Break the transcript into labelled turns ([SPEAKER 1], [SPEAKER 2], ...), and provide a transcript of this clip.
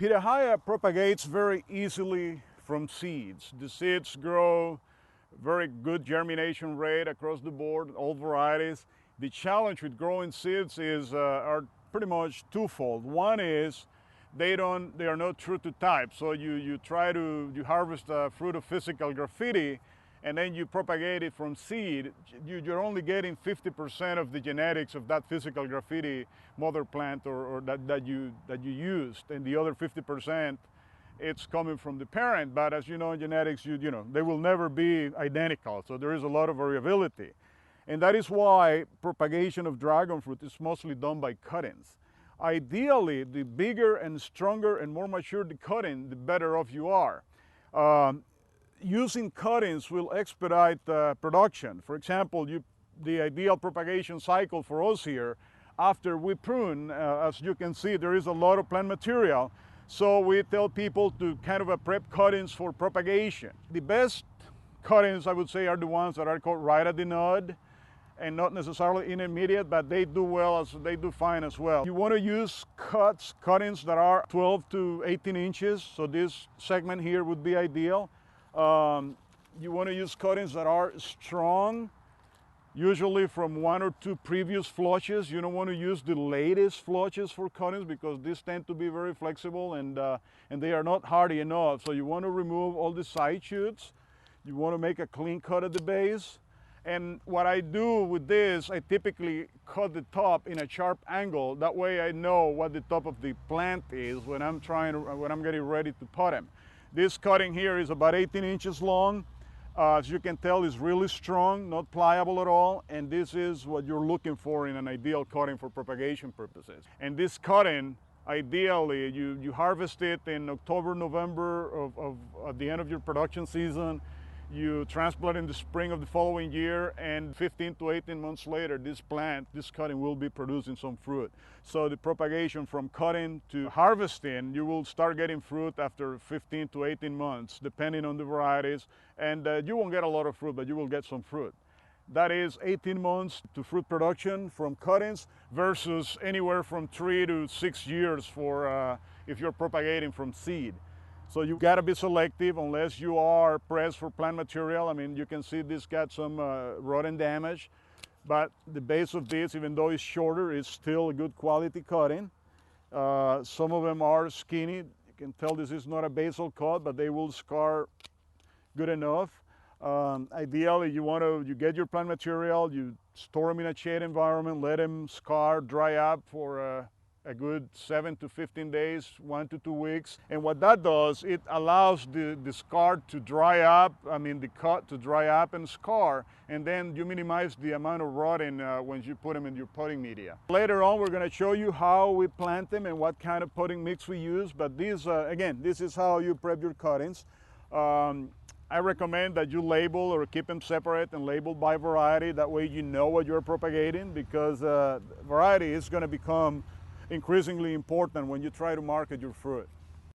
[SPEAKER 1] Pitahaya propagates very easily from seeds. The seeds grow very good germination rate across the board, all varieties. The challenge with growing seeds are pretty much twofold. One is they are not true to type. So you harvest fruit of physical graffiti, and then you propagate it from seed. You're only getting 50% of the genetics of that physical graffiti mother plant or that you used, and the other 50% it's coming from the parent. But as you know, in genetics, they will never be identical. So there is a lot of variability, and that is why propagation of dragon fruit is mostly done by cuttings. Ideally, the bigger and stronger and more mature the cutting, the better off you are. Using cuttings will expedite production. For example, the ideal propagation cycle for us here, after we prune, as you can see, there is a lot of plant material. So we tell people to kind of prep cuttings for propagation. The best cuttings, I would say, are the ones that are called right at the node, and not necessarily intermediate, but they do fine as well. You want to use cuttings that are 12 to 18 inches. So this segment here would be ideal. You want to use cuttings that are strong, usually from 1 or 2 previous flushes. You don't want to use the latest flushes for cuttings because these tend to be very flexible and they are not hardy enough. So you want to remove all the side shoots. You want to make a clean cut at the base. And what I do with this, I typically cut the top in a sharp angle. That way I know what the top of the plant is when I'm getting ready to pot them. This cutting here is about 18 inches long. As you can tell, it's really strong, not pliable at all. And this is what you're looking for in an ideal cutting for propagation purposes. And this cutting, ideally, you harvest it in October, November at the end of your production season. You transplant in the spring of the following year, and 15 to 18 months later, this cutting will be producing some fruit. So the propagation from cutting to harvesting, you will start getting fruit after 15 to 18 months, depending on the varieties. And you won't get a lot of fruit, but you will get some fruit. That is 18 months to fruit production from cuttings versus anywhere from 3 to 6 years for if you're propagating from seed. So you gotta be selective unless you are pressed for plant material. I mean, you can see this got some rodent damage, but the base of this, even though it's shorter, is still a good quality cutting. Some of them are skinny. You can tell this is not a basal cut, but they will scar good enough. Ideally, you get your plant material, you store them in a shade environment, let them scar, dry up for a good 7 to 15 days, 1 to 2 weeks. And what that does, it allows the scar to dry up, the cut to dry up and scar, and then you minimize the amount of rotting when you put them in your potting media. Later on, we're going to show you how we plant them and what kind of potting mix we use, but these, again, this is how you prep your cuttings. I recommend that you label or keep them separate and label by variety. That way you know what you're propagating, because variety is going to become increasingly important when you try to market your fruit.